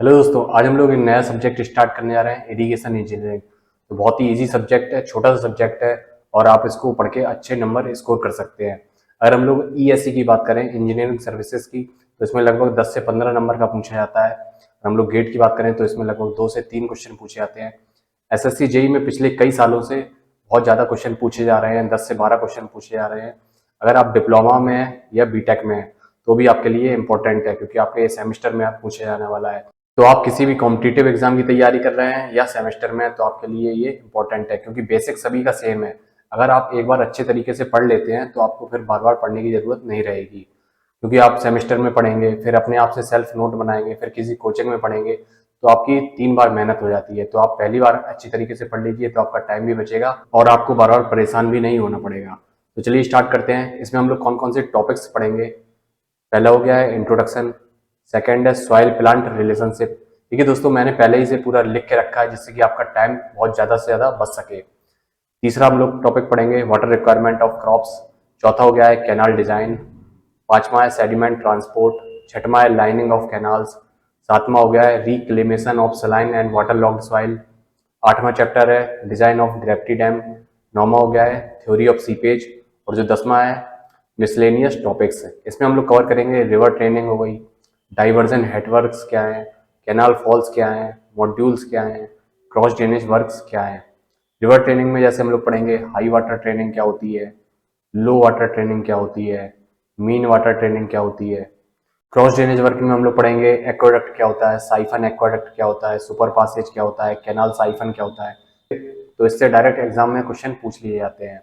Hello दोस्तों, आज हम लोग एक नया सब्जेक्ट स्टार्ट करने जा रहे हैं, इरिगेशन इंजीनियरिंग। तो बहुत ही इजी सब्जेक्ट है, छोटा सा सब्जेक्ट है और आप इसको पढ़ के अच्छे नंबर स्कोर कर सकते हैं। अगर हम लोग ईएससी की बात करें, इंजीनियरिंग सर्विसेज की, तो इसमें लगभग 10 से 15 नंबर का पूछा जाता है। और हम लोग गेट की बात करें तो इसमें लगभग 2 से 3 क्वेश्चन पूछे जाते हैं। एसएससी जेई में पिछले कई सालों से बहुत ज़्यादा क्वेश्चन पूछे जा रहे हैं, 10 से 12 क्वेश्चन पूछे जा रहे हैं। अगर आप डिप्लोमा में हैं या बीटेक में हैं तो भी आपके लिए इंपॉर्टेंट है, क्योंकि आपके सेमेस्टर में आप पूछे जाने वाला है। तो आप किसी भी कॉम्पिटिटिव एग्जाम की तैयारी कर रहे हैं या सेमेस्टर में, तो आपके लिए ये इंपॉर्टेंट है, क्योंकि बेसिक सभी का सेम है। अगर आप एक बार अच्छे तरीके से पढ़ लेते हैं तो आपको फिर बार बार पढ़ने की जरूरत नहीं रहेगी, क्योंकि आप सेमेस्टर में पढ़ेंगे, फिर अपने आप से सेल्फ नोट बनाएंगे, फिर किसी कोचिंग में पढ़ेंगे, तो आपकी 3 बार मेहनत हो जाती है। तो आप पहली बार अच्छी तरीके से पढ़ लीजिए, तो आपका टाइम भी बचेगा और आपको बार बार परेशान भी नहीं होना पड़ेगा। तो चलिए स्टार्ट करते हैं। इसमें हम लोग कौन कौन से टॉपिक्स पढ़ेंगे। पहला हो गया है इंट्रोडक्शन, सेकंड है सॉइल प्लांट रिलेशनशिप। देखिए दोस्तों, मैंने पहले ही से पूरा लिख के रखा है जिससे कि आपका टाइम बहुत ज़्यादा से ज़्यादा बच सके। तीसरा हम लोग टॉपिक पढ़ेंगे वाटर रिक्वायरमेंट ऑफ क्रॉप्स। चौथा हो गया है कैनाल डिजाइन। पांचवा है सेडिमेंट ट्रांसपोर्ट। छठवा है लाइनिंग ऑफ कैनाल्स। सातवां हो गया है reclamation of saline and water logged soil. आठवां चैप्टर है डिजाइन ऑफ ग्रेविटी डैम। नौवां हो गया है थ्योरी ऑफ सीपेज। और जो 10वां है मिसलेनियस टॉपिक्स है। इसमें हम लोग कवर करेंगे रिवर ट्रेनिंग हो गई, डाइवर्जन हेडवर्क्स क्या है, कैनाल फॉल्स क्या है, मॉड्यूल्स क्या है, क्रॉस ड्रेनेज वर्क्स क्या है। रिवर ट्रेनिंग में जैसे हम लोग पढ़ेंगे हाई वाटर ट्रेनिंग क्या होती है, लो वाटर ट्रेनिंग क्या होती है, मीन वाटर ट्रेनिंग क्या होती है। क्रॉस ड्रेनेज वर्क में हम लोग पढ़ेंगे एक्वाडक्ट क्या होता है, साइफन एक्वाडक्ट क्या होता है, सुपर पासेज क्या होता है, कैनाल साइफन क्या होता है। तो इससे डायरेक्ट एग्जाम में क्वेश्चन पूछ लिए जाते हैं।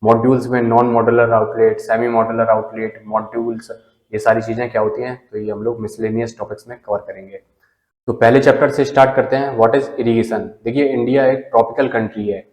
मॉड्यूल्स में non modular outlet, semi modular outlet, modules, ये सारी चीजें क्या होती हैं, तो ये हम लोग मिसलेनियस टॉपिक्स में कवर करेंगे। तो पहले चैप्टर से स्टार्ट करते हैं, व्हाट इज इरिगेशन। देखिए, इंडिया एक ट्रॉपिकल कंट्री है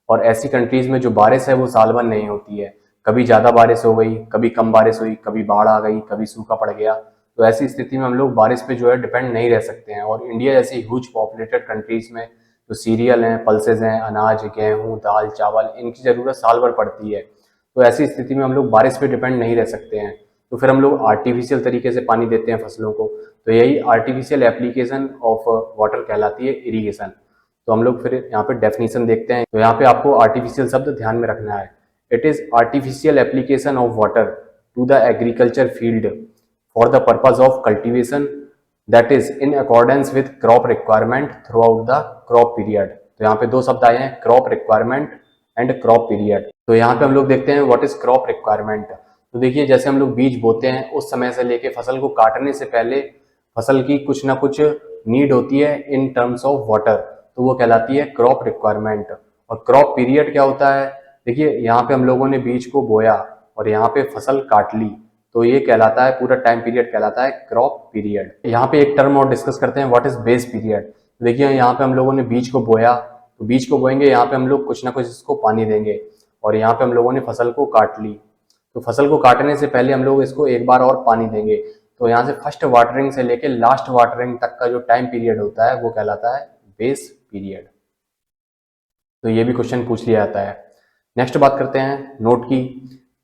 और ऐसी कंट्रीज में जो बारिश है वो साल भर नहीं होती है। कभी ज्यादा बारिश हो गई, कभी कम बारिश हुई, कभी बाढ़ आ गई, कभी सूखा पड़ गया। तो ऐसी स्थिति में हम लोग बारिश पे जो है डिपेंड नहीं रह सकते हैं। और इंडिया जैसी ह्यूज पॉपुलेटेड कंट्रीज में जो सीरियल हैं, पल्सेज हैं, अनाज, गेहूं, दाल, चावल, इनकी जरूरत साल भर पड़ती है। तो ऐसी स्थिति में हम लोग बारिश पे डिपेंड नहीं रह सकते हैं। तो फिर हम लोग आर्टिफिशियल तरीके से पानी देते हैं फसलों को। तो यही आर्टिफिशियल एप्लीकेशन ऑफ वाटर कहलाती है इरिगेशन। तो हम लोग फिर यहाँ पे डेफिनेशन देखते हैं। तो यहाँ पे आपको आर्टिफिशियल शब्द ध्यान में रखना है। It is artificial application of water to the agriculture field for the purpose of cultivation that is in accordance with crop requirement throughout the crop period. तो यहाँ पे 2 शब्द आए हैं, crop requirement and crop period. तो यहाँ पे हम लोग देखते हैं व्हाट इज क्रॉप रिक्वायरमेंट। तो देखिए, जैसे हम लोग बीज बोते हैं उस समय से लेके फसल को काटने से पहले फसल की कुछ ना कुछ नीड होती है इन टर्म्स ऑफ वाटर, तो वो कहलाती है क्रॉप रिक्वायरमेंट। और क्रॉप पीरियड क्या होता है, देखिए यहाँ पे हम लोगों ने बीज को बोया और यहाँ पे फसल काट ली, तो ये कहलाता है, पूरा टाइम पीरियड कहलाता है क्रॉप पीरियड। यहाँ पे एक टर्म और डिस्कस करते हैं, व्हाट इज बेस पीरियड। देखिए, यहाँ पे हम लोगों ने बीज को बोया, तो बीज को बोएंगे, यहाँ पे हम लोग कुछ ना कुछ इसको पानी देंगे, और यहाँ पे हम लोगों ने फसल को काट ली, तो फसल को काटने से पहले हम लोग इसको एक बार और पानी देंगे। तो यहाँ से फर्स्ट वाटरिंग से लेके लास्ट वाटरिंग तक का जो टाइम पीरियड होता है वो कहलाता है बेस पीरियड। तो ये भी क्वेश्चन पूछ लिया जाता है। नेक्स्ट बात करते हैं नोट की।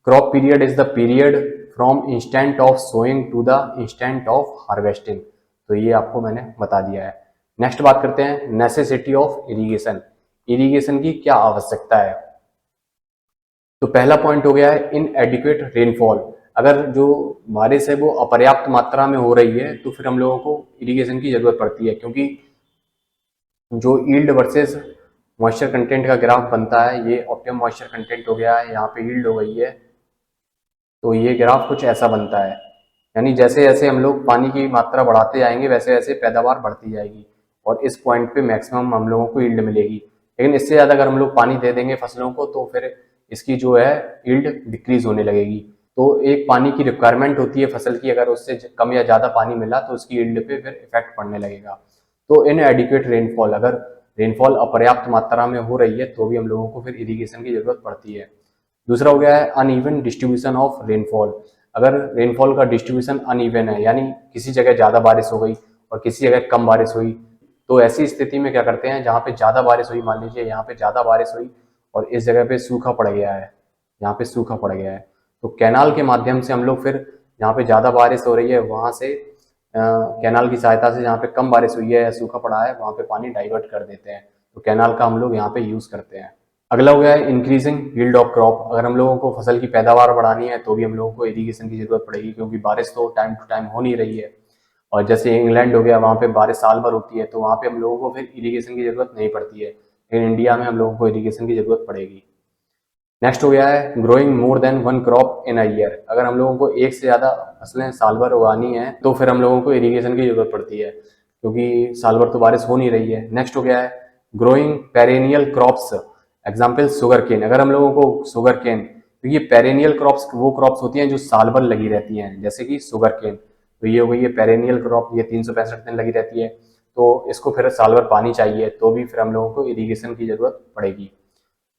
Crop period is the period from instant of sowing to the instant of harvesting. तो ये आपको मैंने बता दिया है। नेक्स्ट बात करते हैं नेसेसिटी ऑफ इरिगेशन। इरिगेशन की क्या आवश्यकता है। तो पहला पॉइंट हो गया है इनएडिक्वेट रेनफॉल। अगर जो बारिश है वो अपर्याप्त मात्रा में हो रही है तो फिर हम लोगों को इरिगेशन की जरूरत पड़ती है, क्योंकि जो यील्ड वर्सेस मॉइस्चर कंटेंट का ग्राफ बनता है, ये ऑप्टिमम मॉइस्चर कंटेंट हो गया है, यहाँ पे यील्ड हो गई है, तो ये ग्राफ कुछ ऐसा बनता है। यानी जैसे जैसे हम लोग पानी की मात्रा बढ़ाते जाएंगे वैसे वैसे पैदावार बढ़ती जाएगी और इस पॉइंट पे मैक्सिमम हम लोगों को यील्ड मिलेगी। लेकिन इससे ज़्यादा अगर हम लोग पानी दे देंगे फसलों को तो फिर इसकी जो है यील्ड डिक्रीज होने लगेगी। तो एक पानी की रिक्वायरमेंट होती है फसल की, अगर उससे कम या ज़्यादा पानी मिला तो उसकी यील्ड पे फिर इफेक्ट पड़ने लगेगा। तो इन एडिक्वेट रेनफॉल, अगर रेनफॉल अपर्याप्त मात्रा में हो रही है तो भी हम लोगों को फिर इरिगेशन की जरूरत पड़ती है। दूसरा हो गया है अनइवन डिस्ट्रीब्यूशन ऑफ रेनफॉल। अगर रेनफॉल का डिस्ट्रीब्यूशन अनइवन है, यानी किसी जगह ज़्यादा बारिश हो गई और किसी जगह कम बारिश हुई, तो ऐसी स्थिति में क्या करते हैं, जहाँ पे ज़्यादा बारिश हुई, मान लीजिए यहाँ पे ज़्यादा बारिश हुई और इस जगह पे सूखा पड़ गया है, यहाँ पे सूखा पड़ गया है, तो कैनाल के माध्यम से हम लोग फिर जहाँ पे ज़्यादा बारिश हो रही है वहाँ से कैनाल की सहायता से जहाँ पे कम बारिश हुई है या सूखा पड़ा है वहाँ पे पानी डाइवर्ट कर देते हैं। तो कैनाल का हम लोग यहाँ पे यूज़ करते हैं। अगला हो गया है इंक्रीजिंग यील्ड ऑफ क्रॉप। अगर हम लोगों को फसल की पैदावार बढ़ानी है तो भी हम लोगों को इरीगेशन की जरूरत पड़ेगी, क्योंकि बारिश तो टाइम टू टाइम हो नहीं रही है। और जैसे इंग्लैंड हो गया, वहाँ पे बारिश साल भर होती है, तो वहाँ पे हम लोगों को फिर इरीगेशन की जरूरत नहीं पड़ती है, लेकिन इंडिया में हम लोगों को इरीगेशन की जरूरत पड़ेगी। नेक्स्ट हो गया है growing more than one crop in a year. अगर हम लोगों को एक से ज़्यादा फसलें साल भर उगानी है तो फिर हम लोगों को इरीगेशन की जरूरत पड़ती है, क्योंकि साल भर तो बारिश हो नहीं रही है। नेक्स्ट हो गया है growing perennial crops, example sugarcane. अगर हम लोगों को शुगर केन, तो ये पेरेनियल क्रॉप्स वो क्रॉप्स होती हैं जो साल भर लगी रहती हैं, जैसे कि शुगर केन। तो ये हो गई है पेरेनियल क्रॉप, ये 365 दिन लगी रहती है, तो इसको फिर साल भर पानी चाहिए, तो भी फिर हम लोगों को इरीगेशन की जरूरत पड़ेगी।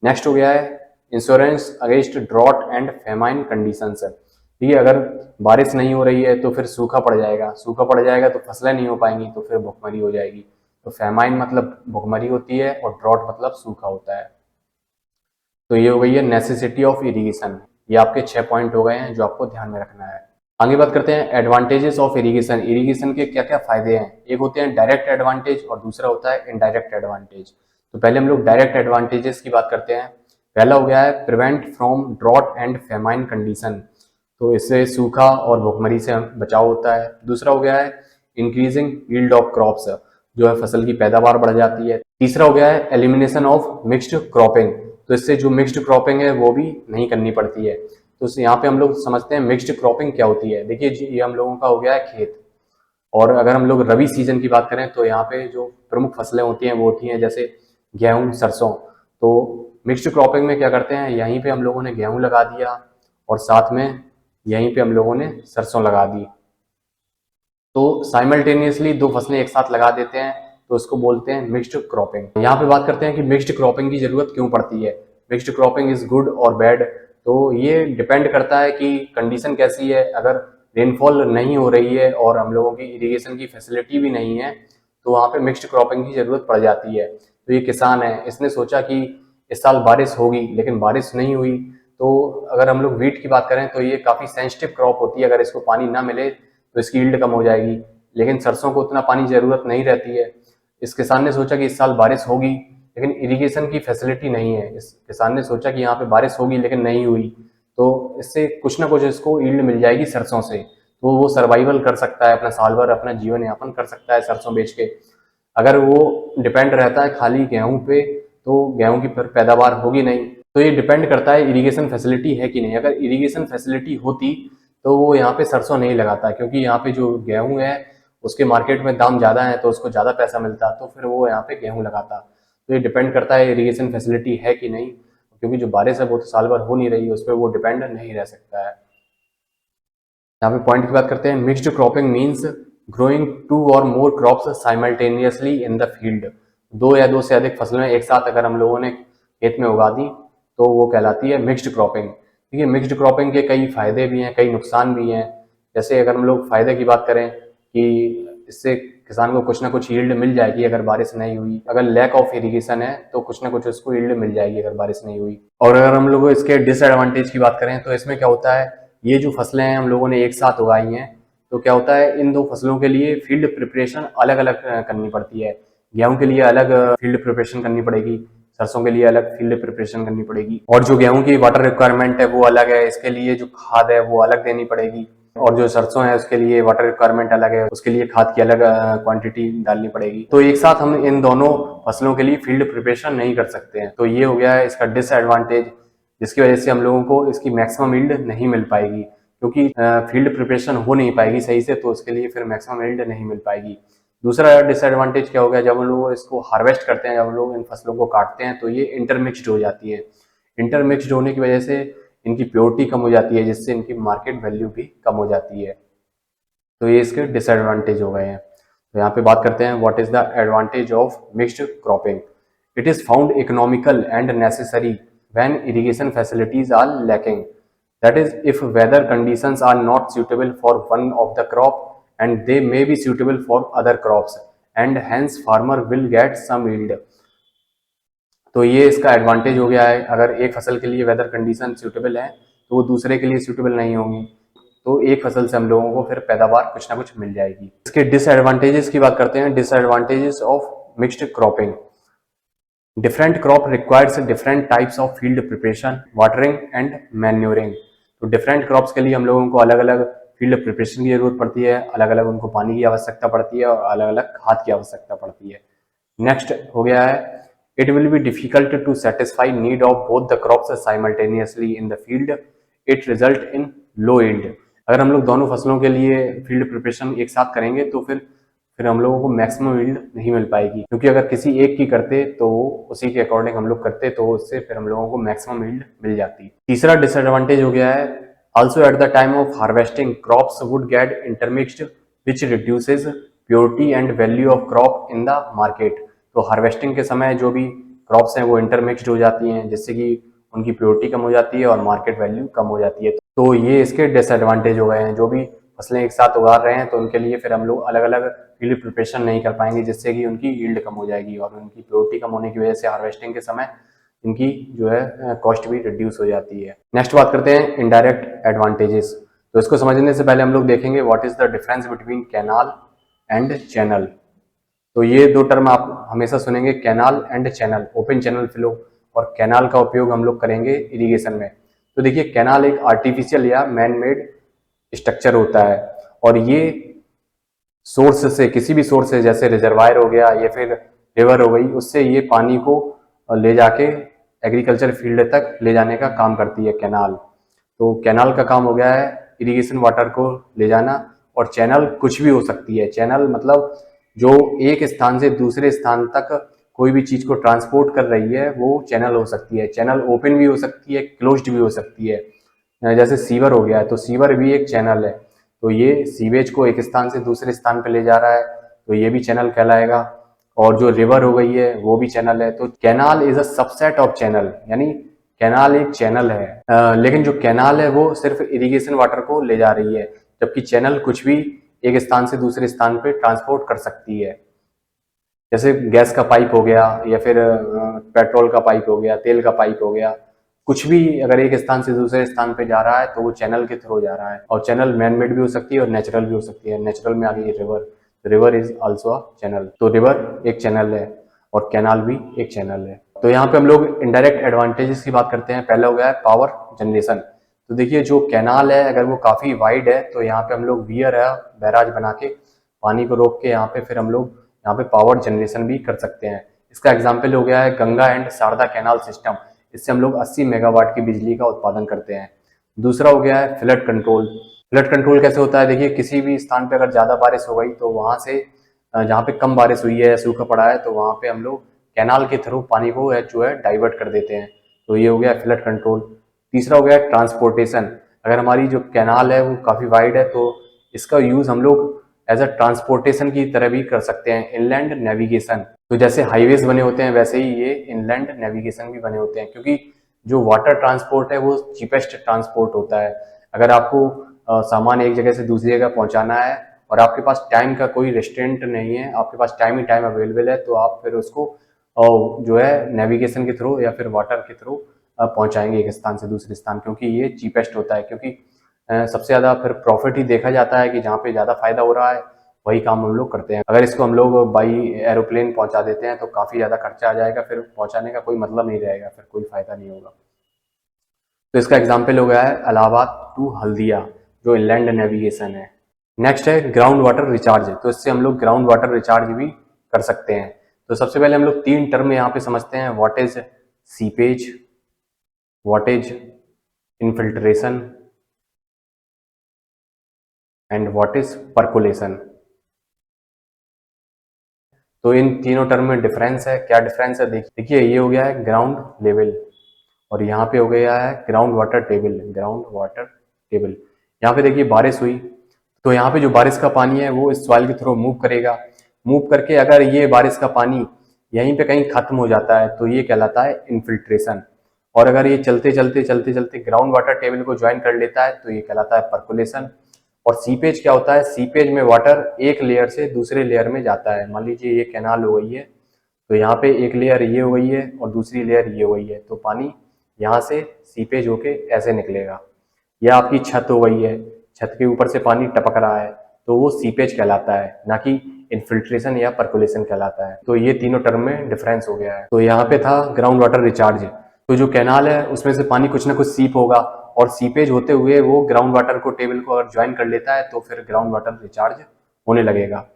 नेक्स्ट हो गया है insurance against drought and famine conditions. ठीक है, अगर बारिश नहीं हो रही है तो फिर सूखा पड़ जाएगा, सूखा पड़ जाएगा तो फसलें नहीं हो पाएंगी, तो फिर भुखमरी हो जाएगी। तो फेमाइन मतलब भुखमरी होती है और ड्रॉट मतलब सूखा होता है। तो ये हो गई है नेसेसिटी ऑफ इरीगेशन। ये आपके 6 पॉइंट हो गए हैं जो आपको ध्यान में रखना है। आगे बात करते हैं एडवांटेजेस ऑफ इरीगेशन। इरीगेशन के क्या क्या फायदे हैं। एक होते हैं डायरेक्ट एडवांटेज और दूसरा होता है इनडायरेक्ट एडवांटेज। तो पहले हम लोग डायरेक्ट एडवांटेजेस की बात करते हैं। पहला हो गया है prevent from drought and famine condition, तो इससे सूखा और भुखमरी से बचाव होता है। दूसरा हो गया है इंक्रीजिंग यील्ड ऑफ क्रॉप्स, जो है फसल की पैदावार बढ़ जाती है। तीसरा हो गया है एलिमिनेशन ऑफ मिक्स्ड क्रॉपिंग, तो इससे जो मिक्स्ड क्रॉपिंग है वो भी नहीं करनी पड़ती है। तो यहाँ पे हम लोग समझते हैं मिक्स्ड क्रॉपिंग क्या होती है। देखिए ये हम लोगों का हो गया है खेत, और अगर हम लोग रबी सीजन की बात करें तो यहाँ पे जो प्रमुख फसलें होती हैं वो होती हैं जैसे गेहूं, सरसों। तो मिक्स्ड क्रॉपिंग में क्या करते हैं, यहीं पे हम लोगों ने गेहूं लगा दिया और साथ में यहीं पे हम लोगों ने सरसों लगा दी, तो साइमल्टेनियसली दो फसलें एक साथ लगा देते हैं, तो इसको बोलते हैं मिक्स्ड क्रॉपिंग। यहाँ पे बात करते हैं कि मिक्स्ड क्रॉपिंग की जरूरत क्यों पड़ती है, मिक्स्ड क्रॉपिंग इज गुड और बैड। तो ये डिपेंड करता है कि कंडीशन कैसी है। अगर रेनफॉल नहीं हो रही है और हम लोगों की इरिगेशन की फैसिलिटी भी नहीं है, तो वहाँ पे मिक्स्ड क्रॉपिंग की जरूरत पड़ जाती है। तो ये किसान है, इसने सोचा कि इस साल बारिश होगी, लेकिन बारिश नहीं हुई। तो अगर हम लोग वीट की बात करें तो ये काफ़ी सेंसिटिव क्रॉप होती है, अगर इसको पानी ना मिले तो इसकी यील्ड कम हो जाएगी। लेकिन सरसों को उतना पानी जरूरत नहीं रहती है। इस किसान ने सोचा कि इस साल बारिश होगी, लेकिन इरिगेशन की फैसिलिटी नहीं है। इस किसान ने सोचा कि यहाँ पे बारिश होगी लेकिन नहीं हुई, तो इससे कुछ ना कुछ इसको यील्ड मिल जाएगी सरसों से, तो वो सर्वाइवल कर सकता है, अपना साल भर अपना जीवन यापन कर सकता है सरसों बेच के। अगर वो डिपेंड रहता है खाली गेहूं पे, तो गेहूं की फिर पैदावार होगी नहीं। तो ये डिपेंड करता है इरिगेशन फैसिलिटी है कि नहीं। अगर इरिगेशन फैसिलिटी होती तो वो यहाँ पे सरसों नहीं लगाता, क्योंकि यहाँ पे जो गेहूं है उसके मार्केट में दाम ज़्यादा है, तो उसको ज़्यादा पैसा मिलता, तो फिर वो यहाँ पे गेहूं लगाता। तो ये डिपेंड करता है इरिगेशन फैसिलिटी है कि नहीं, क्योंकि जो बारिश है वो तो साल भर हो नहीं रही है, उस पर वो डिपेंड नहीं रह सकता है। यहाँ पे पॉइंट की बात करते हैं। Mixed cropping means growing two or more crops simultaneously in the field. दो या दो से अधिक फसलें एक साथ अगर हम लोगों ने खेत में उगा दी तो वो कहलाती है मिक्स्ड क्रॉपिंग। ठीक है, मिक्स्ड क्रॉपिंग के कई फायदे भी हैं, कई नुकसान भी हैं। जैसे अगर हम लोग फायदे की बात करें कि इससे किसान को कुछ ना कुछ यील्ड मिल जाएगी अगर बारिश नहीं हुई। अगर लैक ऑफ इरिगेशन है तो कुछ ना कुछ उसको यील्ड मिल जाएगी अगर बारिश नहीं हुई। और अगर हम लोग इसके डिसएडवांटेज की बात करें तो इसमें क्या होता है, ये जो फसलें हैं हम लोगों ने एक साथ उगाई हैं, तो क्या होता है इन दो फसलों के लिए फील्ड प्रिपरेशन अलग अलग करनी पड़ती है। गेहूं के लिए अलग फील्ड प्रिपरेशन करनी पड़ेगी, सरसों के लिए अलग फील्ड प्रिपरेशन करनी पड़ेगी। और जो गेहूं की वाटर रिक्वायरमेंट है वो अलग है, इसके लिए जो खाद है वो अलग देनी पड़ेगी। और जो सरसों है उसके लिए वाटर रिक्वायरमेंट अलग है, उसके लिए खाद की अलग क्वांटिटी डालनी पड़ेगी। तो एक साथ हम इन दोनों फसलों के लिए फील्ड प्रिपरेशन नहीं कर सकते हैं। तो ये हो गया है इसका डिसएडवांटेज, जिसकी वजह से हम लोगों को इसकी मैक्सिमम यील्ड नहीं मिल पाएगी, क्योंकि फील्ड प्रिपरेशन हो नहीं पाएगी सही से, तो उसके लिए फिर मैक्सिमम यील्ड नहीं मिल पाएगी। दूसरा डिसएडवांटेज क्या हो गया, जब हम लोग इसको हार्वेस्ट करते हैं, जब हम लोग इन फसलों को काटते हैं तो ये इंटरमिक्सड हो जाती है। इंटरमिक्सड होने की वजह से इनकी प्योरिटी कम हो जाती है, जिससे इनकी मार्केट वैल्यू भी कम हो जाती है। तो ये इसके डिसएडवांटेज हो गए हैं। तो यहाँ पे बात करते हैं what is the advantage of mixed cropping. It is found economical and necessary when irrigation facilities are lacking, that is if weather conditions are not suitable for one of the crop and they may be suitable for other crops and hence farmer will get some yield। तो ये इसका advantage हो गया है। अगर एक फसल के लिए वेदर कंडीशन सूटेबल है तो वो दूसरे के लिए सूटेबल नहीं होंगी। तो एक फसल से हम लोगों को फिर पैदावार कुछ ना कुछ मिल जाएगी। इसके डिसएडवांटेजेस की बात करते हैं। Disadvantages of mixed cropping. Different crop requires different types of field preparation, watering and manuring. तो डिफरेंट क्रॉप्स के लिए हम लोगों को अलग अलग फील्ड प्रिपरेशन की जरूरत पड़ती है, अलग अलग उनको पानी की आवश्यकता पड़ती है और अलग अलग खाद की आवश्यकता पड़ती है। नेक्स्ट हो गया है, it will be difficult to satisfy need of both the crops simultaneously in the field, it result in low yield. अगर हम लोग दोनों फसलों के लिए फील्ड प्रिपरेशन एक साथ करेंगे तो फिर हम लोगों को मैक्सिमम यील्ड नहीं मिल पाएगी, क्योंकि अगर किसी एक की करते तो उसी के अकॉर्डिंग हम लोग करते तो उससे फिर हम लोगों को मैक्सिमम यील्ड मिल जाती। तीसरा डिसएडवांटेज हो गया है, also at the time of harvesting crops would get intermixed which reduces purity and value of crop in the market। तो हार्वेस्टिंग के समय जो भी क्रॉप्स हैं वो इंटरमिक्स्ड हो जाती हैं, जिससे कि उनकी प्योरिटी कम हो जाती है और मार्केट वैल्यू कम हो जाती है। तो ये इसके डिसएडवांटेज हो गए हैं। जो भी फसलें एक साथ उगा रहे हैं तो उनके लिए फिर हम लोग अलग अलग फील्ड प्रिपरेशन नहीं कर पाएंगे, जिससे कि उनकी यील्ड कम हो जाएगी और उनकी प्योरिटी कम होने की वजह से हार्वेस्टिंग के समय इनकी जो है कॉस्ट भी रिड्यूस हो जाती है। नेक्स्ट बात करते हैं इनडायरेक्ट एडवांटेजेस। तो इसको समझने से पहले हम लोग देखेंगे what is the difference between canal and channel. तो ये दो टर्म आप हमेशा सुनेंगे, canal and channel, open channel flow. और कैनाल का उपयोग हम लोग करेंगे इरिगेशन में। तो देखिए, कैनाल एक आर्टिफिशियल या मैन मेड स्ट्रक्चर होता है और ये सोर्स से, किसी भी सोर्स से, जैसे रिजर्वायर हो गया या फिर रिवर हो गई, उससे ये पानी को ले जाके एग्रीकल्चर फील्ड तक ले जाने का काम करती है कैनाल। तो कैनाल का काम हो गया है इरिगेशन वाटर को ले जाना। और चैनल कुछ भी हो सकती है। चैनल मतलब जो एक स्थान से दूसरे स्थान तक कोई भी चीज को ट्रांसपोर्ट कर रही है वो चैनल हो सकती है। चैनल ओपन भी हो सकती है, क्लोज्ड भी हो सकती है। जैसे सीवर हो गया है तो सीवर भी एक चैनल है। तो ये सीवेज को एक स्थान से दूसरे स्थान पर ले जा रहा है तो ये भी चैनल कहलाएगा। और जो रिवर हो गई है वो भी चैनल है। तो canal is a subset of channel, यानी कैनाल एक चैनल है। लेकिन जो कैनाल है वो सिर्फ इरिगेशन वाटर को ले जा रही है, जबकि चैनल कुछ भी एक स्थान से दूसरे स्थान पे ट्रांसपोर्ट कर सकती है। जैसे गैस का पाइप हो गया या फिर पेट्रोल का पाइप हो गया, तेल का पाइप हो गया, कुछ भी अगर एक स्थान से दूसरे स्थान पे जा रहा है तो वो चैनल के थ्रू जा रहा है। और चैनल मैन मेड भी हो सकती है और नेचुरल भी हो सकती है। नेचुरल में आ गई river, river is also a channel. तो रिवर एक चैनल है और कैनाल भी एक चैनल है। तो यहाँ पे हम लोग इनडायरेक्ट एडवांटेजेस की बात करते हैं। पहला हो गया है पावर जनरेशन। तो देखिए, जो कैनाल है अगर वो काफी वाइड है तो यहाँ पे हम लोग वियर है बैराज बना के पानी को रोक के यहाँ पे फिर हम लोग यहाँ पे पावर जनरेशन भी कर सकते हैं। इसका एग्जाम्पल हो गया है Ganga and Sharda canal system. इससे हम लोग 80 मेगावाट की बिजली का उत्पादन करते हैं। दूसरा हो गया है फ्लड कंट्रोल। फ्लड कंट्रोल कैसे होता है? देखिए, किसी भी स्थान पे अगर ज्यादा बारिश हो गई तो वहां से जहाँ पे कम बारिश हुई है, सूखा पड़ा है, तो वहां पे हम लोग कैनाल के थ्रू पानी को जो है डाइवर्ट कर देते हैं। तो ये हो गया फ्लड कंट्रोल। तीसरा हो गया ट्रांसपोर्टेशन। अगर हमारी जो कैनाल है वो काफी वाइड है तो इसका यूज हम लोग एज अ ट्रांसपोर्टेशन की तरह भी कर सकते हैं, इनलैंड नेविगेशन। तो जैसे हाईवेज बने होते हैं वैसे ही ये इनलैंड नेविगेशन भी बने होते हैं, क्योंकि जो वाटर ट्रांसपोर्ट है वो चीपेस्ट ट्रांसपोर्ट होता है। अगर आपको सामान एक जगह से दूसरी जगह पहुंचाना है और आपके पास टाइम का कोई रेस्ट्रेंट नहीं है, आपके पास टाइम ही टाइम अवेलेबल है, तो आप फिर उसको जो है नेविगेशन के थ्रू या फिर वाटर के थ्रू पहुंचाएंगे एक स्थान से दूसरे स्थान, क्योंकि ये चीपेस्ट होता है। क्योंकि सबसे ज्यादा फिर प्रॉफिट ही देखा जाता है कि जहाँ पे ज्यादा फायदा हो रहा है वही काम हम लोग करते हैं। अगर इसको हम लोग बाई एरोप्लेन पहुंचा देते हैं तो काफी ज्यादा खर्चा आ जाएगा, फिर पहुंचाने का कोई मतलब नहीं रहेगा, फिर कोई फायदा नहीं होगा। तो इसका एग्जाम्पल हो गया है इलाहाबाद टू हल्दिया, जो इनलैंड नेविगेशन है। नेक्स्ट है ग्राउंड वाटर रिचार्ज। तो इससे हम लोग ग्राउंड वाटर रिचार्ज भी कर सकते हैं। तो सबसे पहले हम लोग 3 टर्म यहाँ पे समझते हैं, what is seepage, what is infiltration and what is percolation. तो इन तीनों टर्म में डिफरेंस है। क्या डिफरेंस है? देखिए, ये हो गया है ग्राउंड लेवल और यहाँ पे हो गया है ground water table. Ground water table, यहाँ पे देखिए बारिश हुई तो यहाँ पे जो बारिश का पानी है वो इस सॉइल के थ्रू मूव करेगा। मूव करके अगर ये बारिश का पानी यहीं पे कहीं खत्म हो जाता है तो ये कहलाता है इनफिल्ट्रेशन। और अगर ये चलते चलते चलते चलते ग्राउंड वाटर टेबल को ज्वाइन कर लेता है तो ये कहलाता है परकुलेशन। और सीपेज क्या होता है? सीपेज में वाटर एक लेयर से दूसरे लेयर में जाता है। मान लीजिए ये कैनाल हो गई है तो यहाँ पे एक लेयर ये हो गई है और दूसरी लेयर ये हो गई है, तो पानी यहाँ से सीपेज होके ऐसे निकलेगा। या आपकी छत हो गई है, छत के ऊपर से पानी टपक रहा है तो वो सीपेज कहलाता है, ना कि इन्फिल्ट्रेशन या पर्कुलेशन कहलाता है। तो ये तीनों टर्म में डिफरेंस हो गया है। तो यहाँ पे था ग्राउंड वाटर रिचार्ज। तो जो कैनाल है उसमें से पानी कुछ ना कुछ सीप होगा और सीपेज होते हुए वो ग्राउंड वाटर को टेबल को अगर ज्वाइन कर लेता है तो फिर ग्राउंड वाटर रिचार्ज होने लगेगा।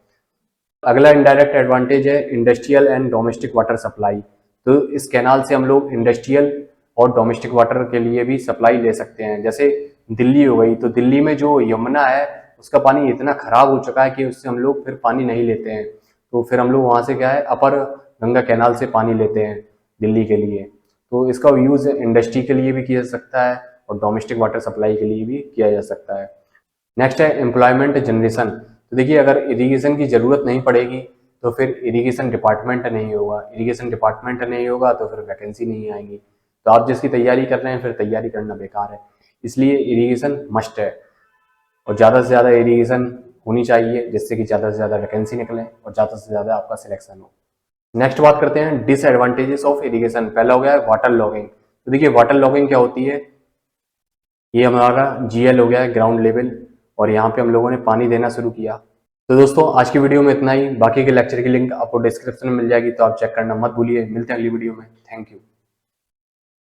अगला इनडायरेक्ट एडवांटेज है industrial and domestic water supply. तो इस कैनाल से हम लोग इंडस्ट्रियल और डोमेस्टिक वाटर के लिए भी सप्लाई ले सकते हैं। जैसे दिल्ली हो गई, तो दिल्ली में जो यमुना है उसका पानी इतना खराब हो चुका है कि उससे हम लोग फिर पानी नहीं लेते हैं। तो फिर हम लोग वहाँ से क्या है अपर गंगा कैनाल से पानी लेते हैं दिल्ली के लिए। तो इसका यूज़ इंडस्ट्री के लिए भी किया जा सकता है और डोमेस्टिक वाटर सप्लाई के लिए भी किया जा सकता है। नेक्स्ट है एम्प्लॉयमेंट जनरेशन। तो देखिए अगर इरिगेशन की ज़रूरत नहीं पड़ेगी तो फिर इरिगेशन डिपार्टमेंट नहीं होगा, इरिगेशन डिपार्टमेंट नहीं होगा तो फिर वैकेंसी नहीं आएंगी। तो आप जिसकी तैयारी कर रहे हैं फिर तैयारी करना बेकार है। इसलिए इरिगेशन मस्ट है और ज़्यादा से ज़्यादा इरिगेशन होनी चाहिए जिससे कि ज़्यादा से ज़्यादा वैकेंसी निकले और ज़्यादा से ज़्यादा आपका सिलेक्शन हो। नेक्स्ट बात करते हैं डिसएडवांटेजेस ऑफ इरिगेशन। पहला हो गया है वाटर लॉगिंग। तो देखिए वाटर लॉगिंग क्या होती है, ये हमारा जीएल हो गया है ग्राउंड लेवल, और यहाँ पे हम लोगों ने पानी देना शुरू किया। तो दोस्तों आज की वीडियो में इतना ही। बाकी के लेक्चर की लिंक आपको डिस्क्रिप्शन में मिल जाएगी, तो आप चेक करना मत भूलिए। मिलते हैं अगली वीडियो में। Thank you.